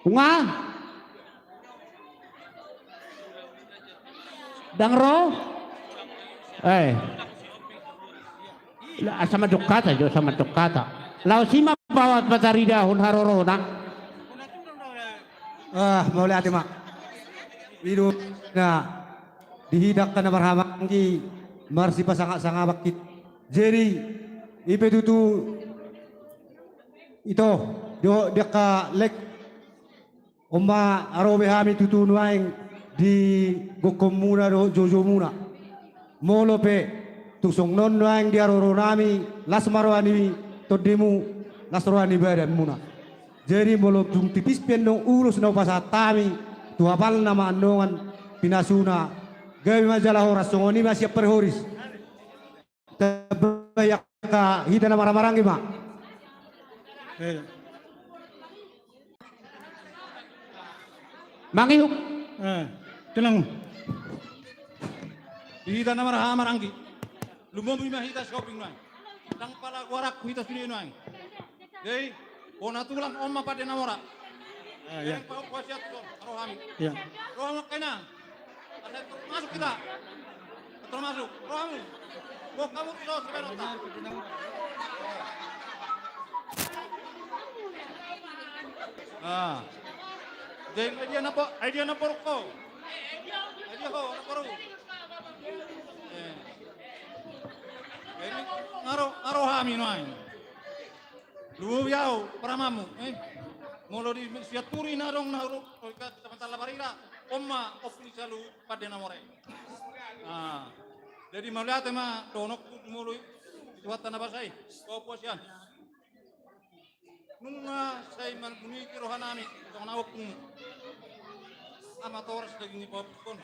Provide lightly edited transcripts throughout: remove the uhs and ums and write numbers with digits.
Unga. Dangro. Sama Dukata jo sama Dukata. Lau sima bawat patarida hun harorona. Mauli ate mak. Hidup na dihidak ka na marhamanggi marsi pasanga-sanga bakit. Jadi ipe tutu ito dia ka lek umma arobe hami tutu nuaing di gokom muna do jojo muna. Molo pe tusong non nuaing di aroronami las marwani todemu las marwani badan muna. Jadi molo tung tipis pendong urus no pasatami tuhapal nama andongan pinasuna gawi majalah horas songoni masih perhoris terbayak ka hita na marang-marang ma Mangihuk. Tenang. Hita na marang-marang lumombi mah hita shopping nang tang pala warak hita sini nang jadi ona tulang omma pada namora yang pau kuasiat ko rohami roham kena ada masuk kita termasuk rohami kok kamu tuh sebenarnya jadi idea na porko idea ho na poru ngaro hami noai lu yau paramamu molo di siaturi narong naru ka samantala barira omma ofisa lu pada namore jadi melihat mah donok mulu tuat tanah basai ko posian nunga sai man kuni kirohanami tong nawak amator sedang ni popkon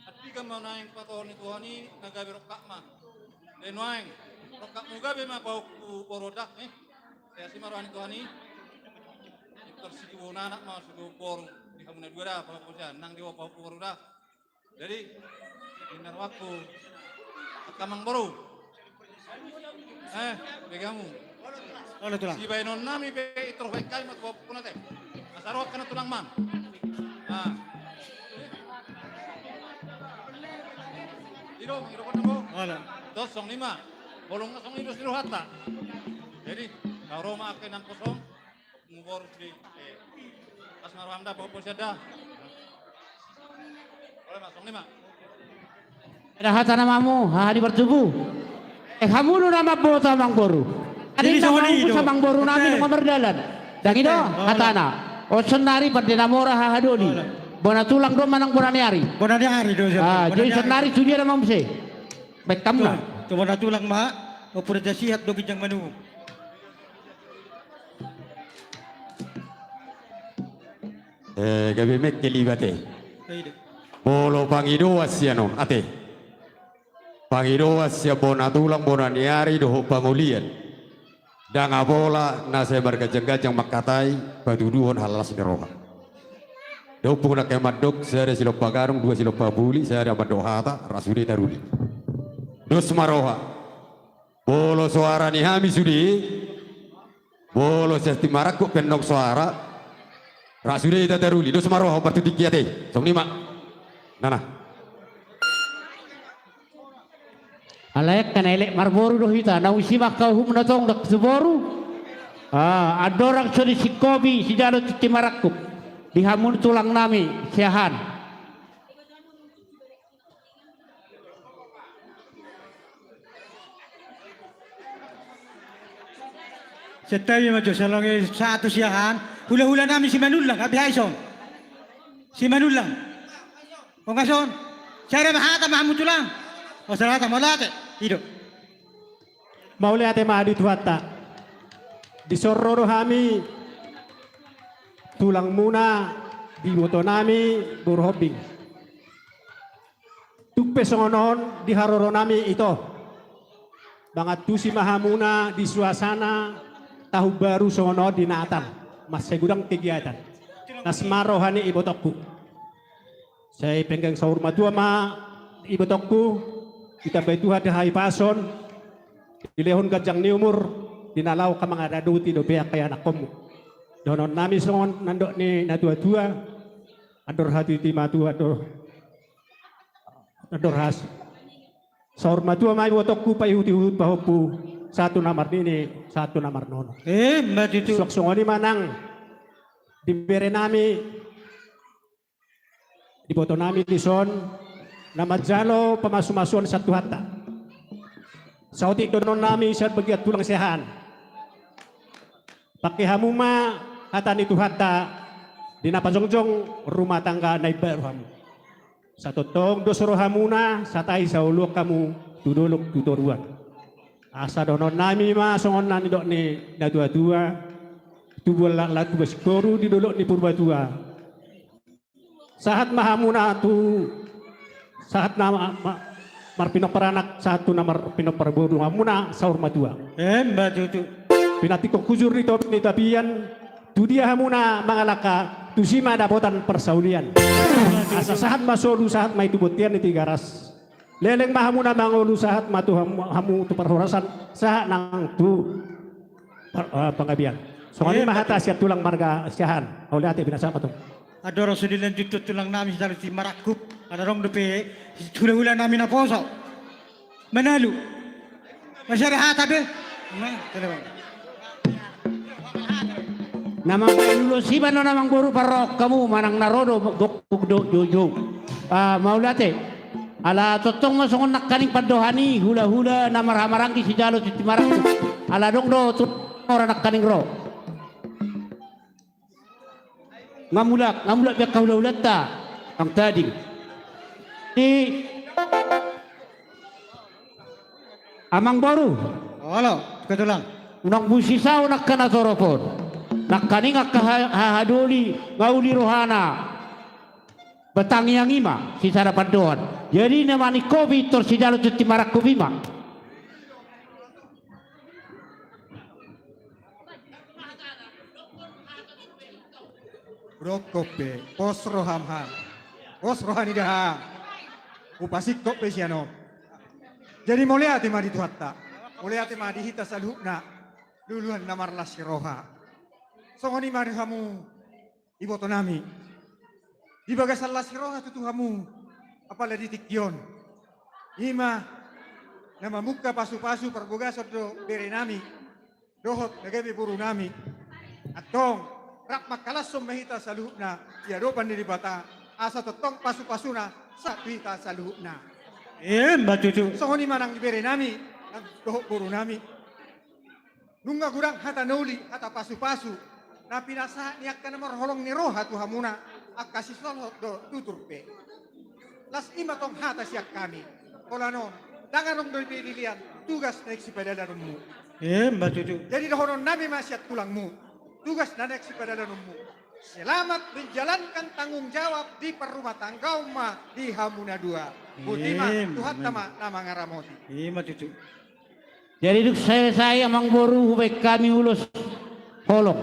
ati ka manaing pator ni tuhani nagabi rokak mah Noeng, rokak muga be mah bau borodak saya si marwani tuhani tersiki wona anak mah sudu bor di kamuna dua dah pau posian nang di bau borodak jadi dinar waktu kamang baru begamu si bainon nami be terbaik kali mat bau punate asarok kana tulang man Hidung po. Dos song lima. Bolong na song idus hatta. Jadi kalau Roma akan nan kosong ngubor di pas ngaramda po po sada. Boleh masong lima. Ada hata namamu, hari bertubuh. Kamu nu nama bota mangboru. Ada nama samang boru nami nomor berdalan. Dagido hatana. O senari perdenamora hahadoni. Bona tulang do manang bonani hari. bonani hari do jadi senari tujuh nama mse. Baik kamu lah. to bona tulang ma o purda sihat do kijang manu gabi mek kelibate bolo pangido asiano ate pangido asia bona tulang bonani hari do pangulian danga bola nase bergajang-gajang makatai baduduhon halas deroha do puna kemadok saya silo pagarung dua silo pabuli saya ada madohata rasuli daruli dos maroha bolo suara ni hami sudi bolo sesti marakku pendok suara rasuli daruli dos maroha batu dikiate song lima nana Alayak kana elek marboru do hita na usima kau hum natong dak seboru adorang sodi sikobi si jalo titi marakku dihamun tulang nami siahan setawi maju salonge satu siahan hula-hula nami si manulang abihaisom si manulang pongason cara mahata mahamu tulang o sarata malate hidup mauli ate madi tuata di sororo hami tulang muna di motonami burhobing tupe songonon di haroro nami itu bangat tusi mahamuna di suasana tahu baru songono di Natal mas segudang kegiatan nasmarohani ibotokku saya penggang sahur matua ma ibotokku kita baitu hada hai pason di lehon gajang ni umur dinalau kamang ada duti do beak kaya nakomu Donon nami songon nandok ni na dua-dua. Ador hati timatu ador has. Saur matua mai wotokku pa ihut-ihut bahopu. Satu namar ini, satu namar nono. Mbak itu. Sok songoni manang. Dibere nami. Diboto nami di son. Nama jalo pemasu-masuan satu hatta. Sautik donon nami saat begiat tulang sehan. Pakai hamuma hatan itu hatta. Di napajongjong rumah tangga naik baru hamu. Satu tong dosoro hamuna satai sauluk kamu tuduluk tutoruan. Asa donon nami ma songon nani dok ni na dua-dua. Tubul laku baskoru di duluk ni purba tua. Saat mahamuna tu saat nama marpinok peranak satu nama pinok perbodu hamuna saur matua. Mbak itu. Pinati kok kujur ni tapian tu dia hamuna mangalaka tu sima dapotan persaulian. Asa saat masolu saat mai tu botian ni tiga ras. Leleng mahamuna mangolu saat matu hamu tu perhorasan saat nang tu pengabian. Soalnya mahata siap tulang marga siahan. Oleh ate binasa apa tu? Ada orang sudah lanjut tulang nami dari si Marakup. Ada orang depe hula-hula nami na poso. Menalu. Masyarakat ada. Namang lulo siban no namang buru parok kamu manang narodo gokdo jojo. Maulate. Ala totong masongon nakaning padohani hula-hula namar-hamarangki si jalo si timarak. Ala dong do tut orang nakaning ro. Ngamulak biak kaulah-ulat ta ang tading. Di amang baru. Halo, ketulang. Unang busisaw nakana toropon. Nakaning akahadoli ngauli rohana. Batang yang ima si sana padoan. Jadi namani COVID tor si jalo tuti marak kubima. Brokope, pos rohamham, pos rohani dah, upasik kope siano. Jadi mulai hati madi tuhatta, mulai hati madi hita salhukna, duluan namar lasi roha. Songoni madi hamu, iboto nami, di bagasal lasi roha tutu hamu, apalagi tikyon. Ima, nama muka pasu-pasu perbogasor do bere nami, dohot nagabi buru nami, atong. Rak makalasum mahita saluhna ya dopan diri bata asa totong pasu-pasuna satwita saluhna. Mbak itu. Sohoni manang diberi nami ang dohok buru nami. Nungga gurang hata nauli hata pasu-pasu na pinasa niyak ka namar holong ni roha tu hamuna ak kasih solhot do tuturpe. Las ima tong hata siyak kami. Ola non danganong do dilian tugas naik si padalaranmu. Mbak itu. Jadi dohonon nami masyat tulangmu. Tugas nanek si padalanmu. Selamat menjalankan tanggung jawab di perumah tangga di Hamuna 2. Butima Tuhan nama ngaramoti. Mbak itu. Jadi duk saya mang boru hubek kami ulus holong.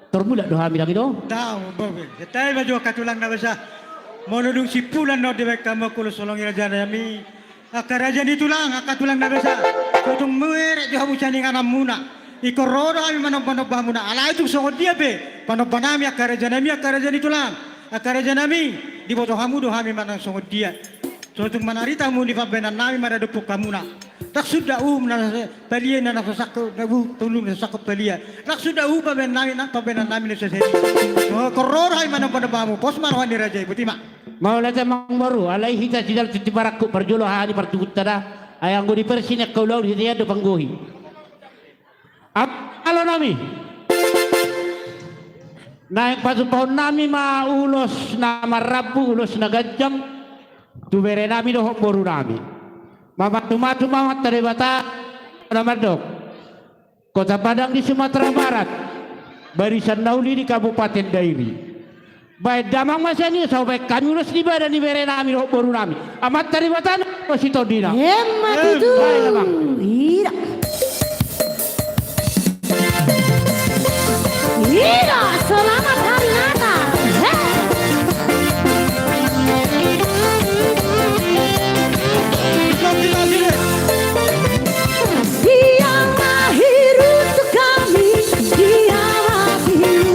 Termula doha mi lagi do. Tahu babe. Setai baju katulang na basa. Monodung si pulan no dewek kamu kulo solong raja nami. Akaraja ni tulang akatulang na basa. Tutung muere di hamu cani ngamuna. Ikorodo kami manok-manok bahmuna. Ala itu songod dia be. Panok banami akaraja ni tulang. Akaraja nami di boto hamu do kami manang songod dia. So tung manarita mu di pabenan nami madadupuk kamuna. Tak sudah na palia na nasasako na tulung nasasako palia. Tak sudah paben nami na pabenan nami ni sesedi. So korodo kami manok-manok bahmu. Pos marwan di raja ibu tima. Maula mang baru alai hita sidal tuti barakku perjolo hani pertugut tada ayang gudi persinek kaulau di dia do panggohi. Halo nami. Naik pasu pohon nami ma ulos nama rabu ulos na gajang. Tu bere nami dohok boru nami. Matu mamat dari bata Ramadok. Kota Padang di Sumatera Barat. Barisan Nauli di Kabupaten Dairi. Baik damang masanya sampai kami ulos di badan di bere nami dohok boru nami. Amat dari bata masih todina. Hemat itu. Iya. Iya, selamat hari Natal. Dia lahir untuk kami, dia lahir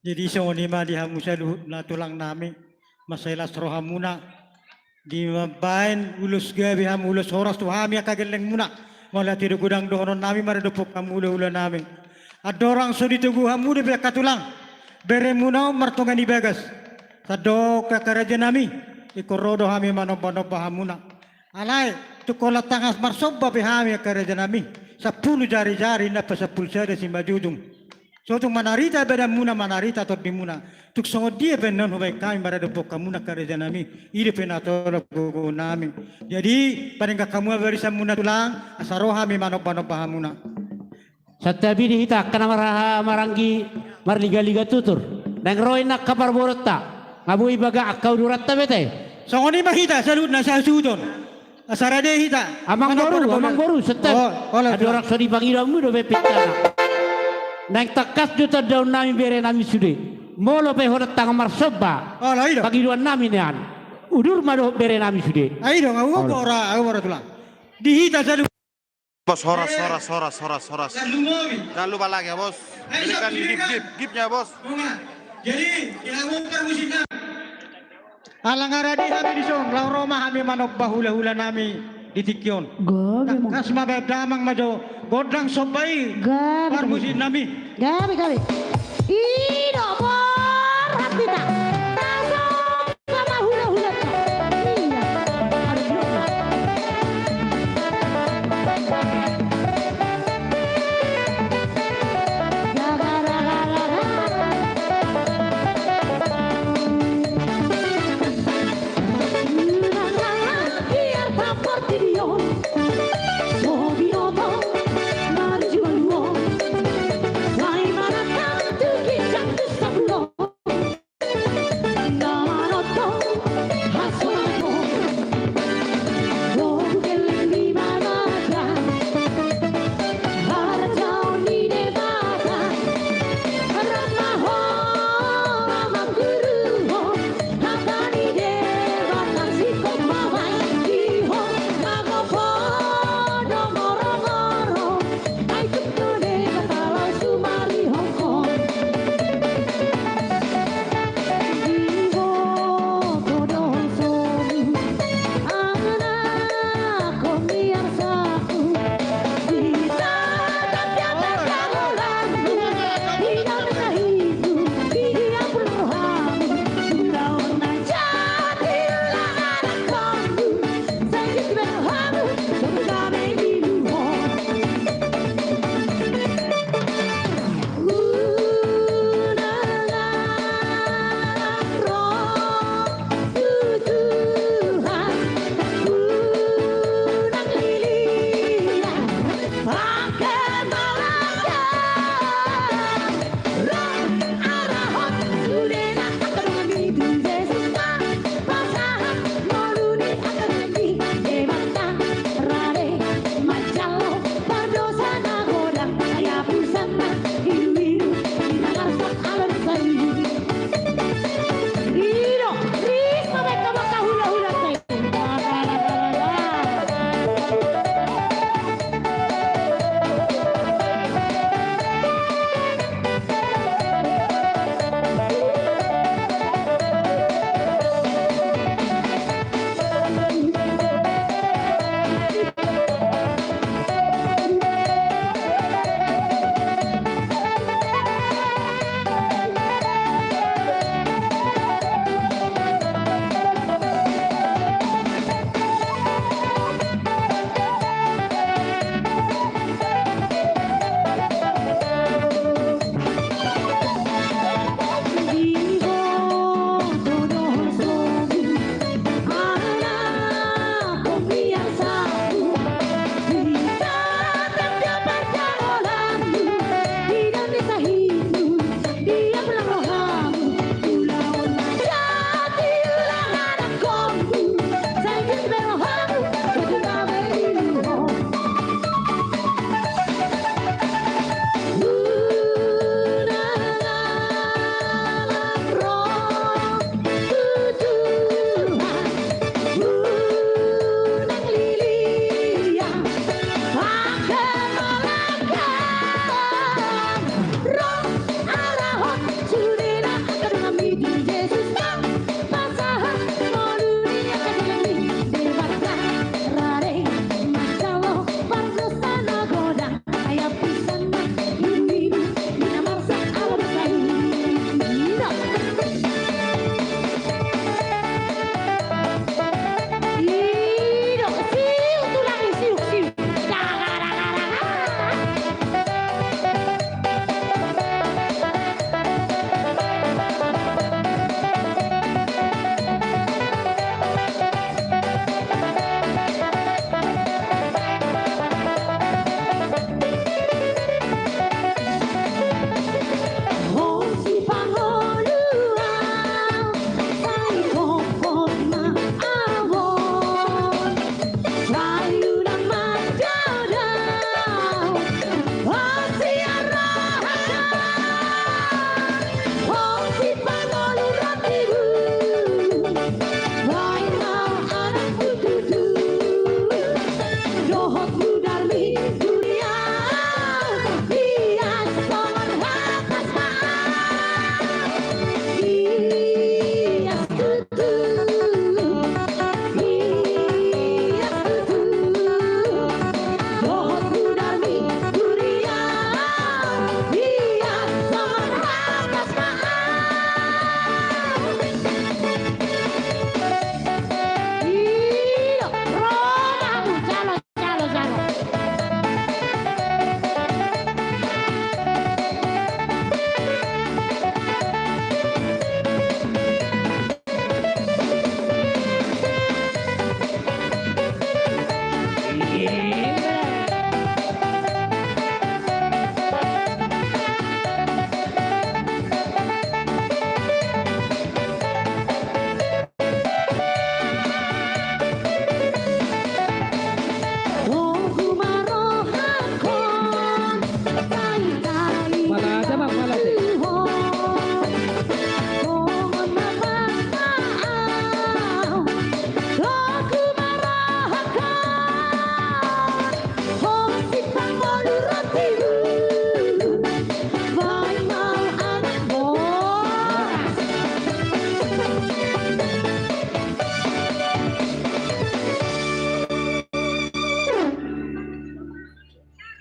Jadi so ni ma di hamu sa na tulang nami masailas roha muna di mabain ulus gabi ham ulus horas tu hami akageleng muna mala tiru gudang dohonon nami mara dopok kamu ula nami adorang so ditugu hamu de katulang bere muna martongan ibagas sado ka karaja nami ikorodo hami manob hamuna alai tu kola tangas marsobba be hami karaja nami 10 jari-jari na pa 10 sada si majudung. So tung manarita beda muna manarita tot di muna. Tuk songo dia benon hubai kami barada boka muna kareja nami. Ide penatolo gogo nami. Jadi paling kamu berisa muna tulang asaroha mi manop hamuna. Satabi di hita kana maranggi marliga-liga tutur. Nang roy nak kapar borota. Ngabui baga akau duratta bete. Songo ni mahita salut na sa sudon. Asarade hita. Amang boru setep. Ada orang sodi pangidamu do bepitana. Nang takas juta daun nami bere nami sude. Molo pe horat tang marsoba. Oh lain. Bagi dua nami nian. Udur mado bere nami sude. Ayo dong, aku ora tulang. Dihita salut. Bos, horas. Jangan lupa lagi ya bos. Berikan gipnya bos. Jadi kita muter musiknya. Alang aradi kami di song, lau Roma kami manok bahula-hula nami di Tikyon. Gabi mo. Kas mabedamang majo, godang sobai. Gabi. Parmusin nami. Gabi. Ida por hapita. Taso sama hula-hula ka. Iya. Aduh, lupa. Biar papar video. Sobinoto. Mari jual. Why mana tu kijang tu sablo.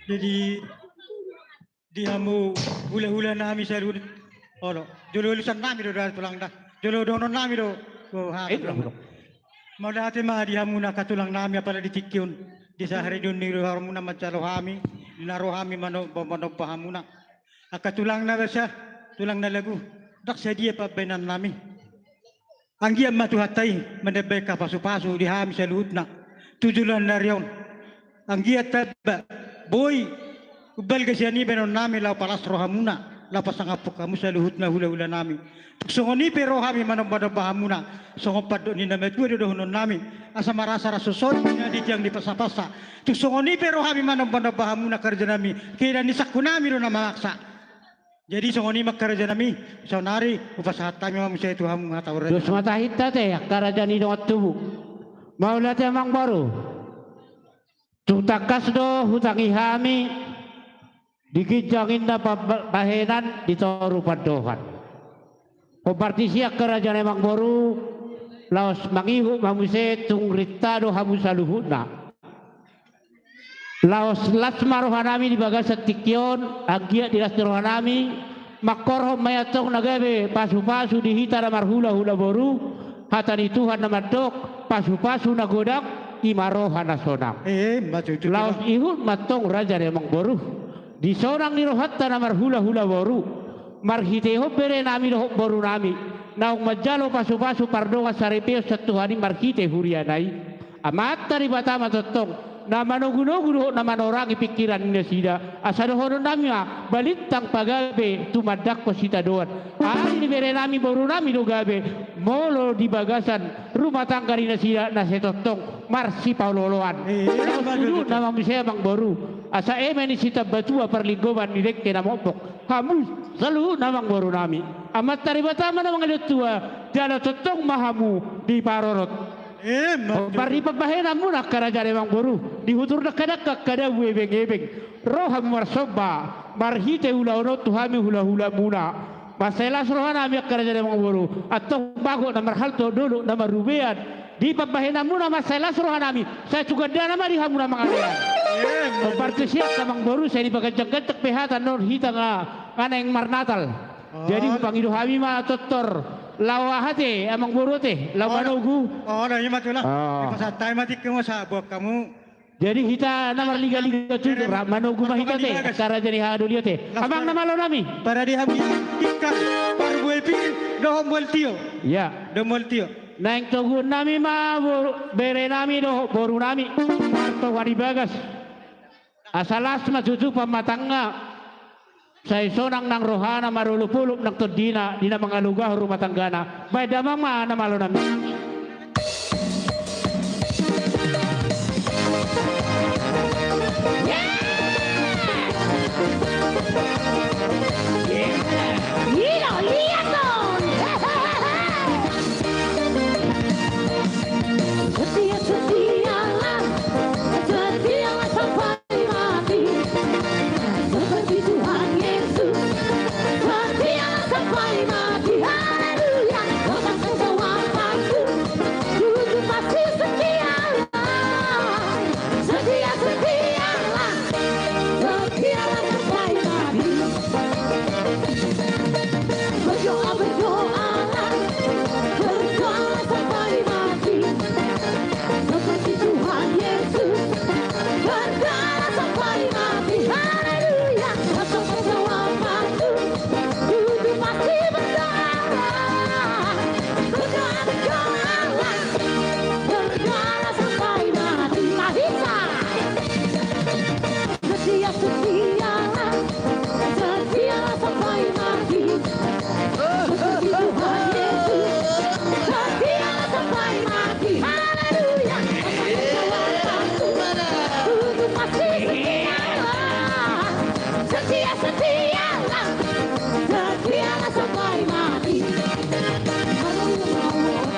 Jadi dihamu hula-hula nami salud. Olo, jolo lusan nami do dal tulang dah. Jolo donon nami do. Oh, ha. Mau dati mah dihamu na katulang nami apala ditikyun. Di sa hari dun ni harmuna macalohami, dinarohami mano pahamuna. Akatulang na siya, tulang na lagu. Dak sa dia pa benan nami. Ang giam matuhatay, manabay ka pasu-pasu dihami sa luhut na. Tujulan na riyon. Ang giat taba, boy, ubal ka siya ni benon nami lau palas rohamuna. Lapas ang apok kamu sa luhut na hula-hula nami. Songoni pero kami manong-bahamuna. Songong paddo ni namet gue dohonon nami. Asa marasa rasusod nga di tiyang dipasa-pasa. Songoni pero kami manong-bahamuna kerja nami. Kaya nisakku nami do na maksa. Jadi songoni makkerja nami. Saunari upasahat kami mamusia itu hamu ngatawar. Dos matahit tate karajan ini dongat tubuh. Mau lihat emang baru. Tutakas do hutangi hami. Dikijangin na pahenan ditoru padohan. Kompartisia kerajaan emang baru laos mangihu mamuse tungritado hamusaluhuna. Laos lasmarohanami di bagas setikyon agia di lasmarohanami makorhom mayatong nagabe pasu-pasu dihita na marhula-hula baru hatani Tuhan na madok pasu-pasu nagodak imarohan na sonang. Laos ihut matong raja emang baru. Di seorang nirohatta na marhula-hula baru marhiteho bere nami doh baru nami naung majalo pasu-pasu pardonga sarepeo satuhani marhite hurianai amat tari batama totong nama noguno nama orang pikiran ni sida asal hono nami balitang pagabe tumadak ko sita doan ari ni bere nami baru nami do gabe molo di bagasan rumah tangga ni sida na setotong marsi pauloloan dulu nama misaya bang baru asa emeni sita batua perligoban ni dek na mopok kamu selalu namang baru nami amat tari batama namang tua jala totong mahamu di parorot Pari pabahena muna kerajaan emang baru dihutur dekat kada webeng-ebeng roham marsoba marhite hula-hula tuhami hula-hula muna masalah rohana mi kerajaan emang baru atau bago na marhalto dulu na marubean di pabahena muna masalah rohana mi saya juga dana mari hamuna mangalean komparti siap emang baru saya dipagajak-gajak pehatan non hita nga yang marnatal jadi pangidu hami mah totor lawa hati emang buru teh lawa nogu nah iya matulah pasatay mati kamu sa buat kamu jadi kita namar liga-liga tu manogu mah hita teh cara jadi hadu dia teh abang nama lo nami para dihamil ikan parbuel pi dohom boltio ya dohom boltio naing togu nami mah bere nami doh boru nami marto wari bagas asalas mah cucu pamatangga saya sonang nang rohana marulupulup nang todina dina mangalugah rumah tanggana bay damang ma na malo nami Mira, lihat dong. Setia sampai mati. Seperti Tuhan Yesus. Setia sampai mati. Haleluya. Lepas semua waktu. Tuhan pasti setia. Setia sampai mati. Berdoa sampai mati seperti Tuhan Yesus berdoa sampai mati haleluya untuk semua waktu hidup pasti berdoa sampai mati Mahisa setia sampai mati seperti Tuhan Yesus setia sampai mati haleluya untuk pasti setia sampai mati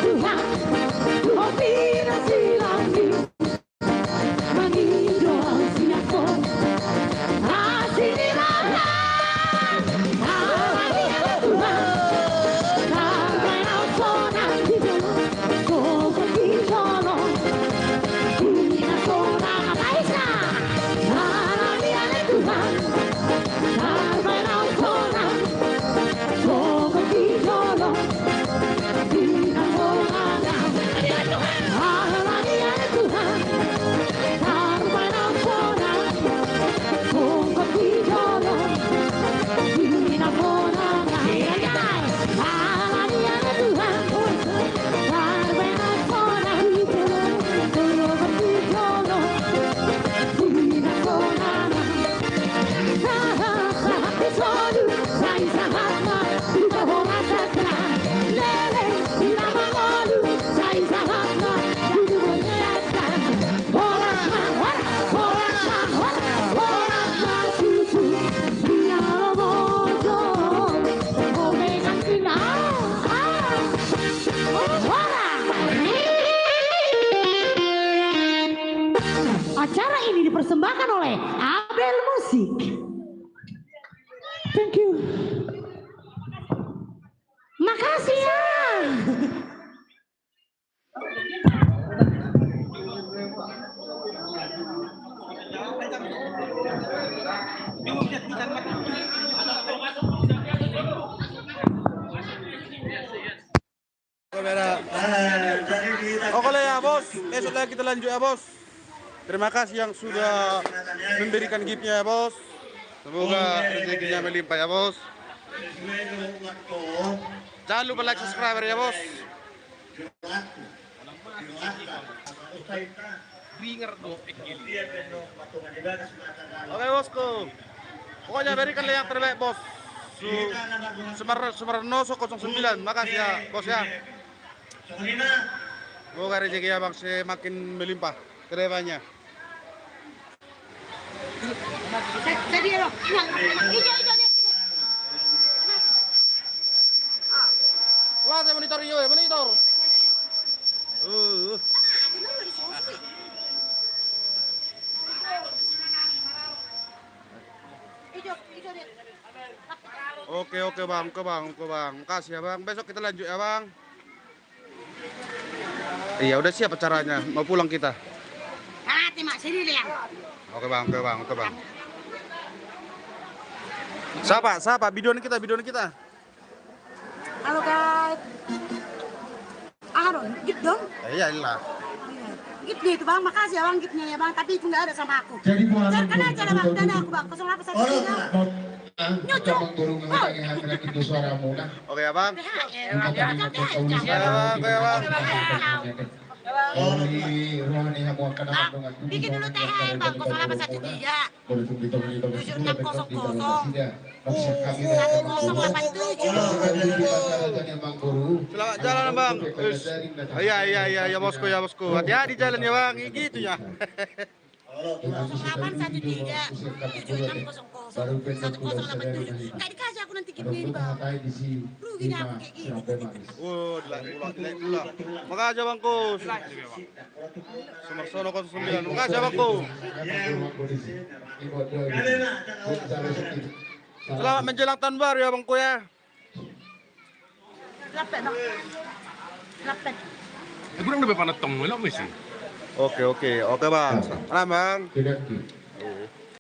Tuhan Tuhan tidak silangi mengidoang siapa asini mana Hallelujah. Asik. Thank you. Makasih ya. Oke lah ya bos, besok lagi kita lanjut ya bos. Terima kasih yang sudah memberikan giftnya ya bos. Semoga rezekinya melimpah ya bos. Jangan lupa like, subscribe ya bos. Oke bosku, pokoknya berikanlah yang terbaik bos. Sumarnoso 09, makasih ya bos ya. Semoga rezeki abang semakin melimpah ke depannya. Wah, saya monitor yo ya, monitor. Oke bang, makasih ya bang. Besok kita lanjut ya bang. Iya udah siap acaranya, mau pulang kita. Oke bang. Siapa? Videoan kita. Halo guys. Aron, gift dong. Iya lah. Giftnya itu bang, makasih ya bang giftnya ya bang. Tapi itu nggak ada sama aku. Jadi bulan Biarkan aja lah bang, dana aku bang. 0813. Jamang guru mengenai hadirat itu suara muna. Oke ya bang. Oli rohani hamu akan dengan Bikin dulu teh bang, 0813. 7600. Selamat jalan bang. Iya bosku. Hati-hati jalan ya bang, gitu ya. 0813 7600 1087. Nggak dikasih aku nanti giftnya ini bang. Ruginya aku kayak gini. Dilek pula. Makasih bangku. Sumarsono 09. Makasih bangku. Selamat menjelang tahun baru ya bangku ya. Lapet bang. Lapet. Kurang lebih panat tong, wala mo sih. Oke bang. Salam bang. Tidak.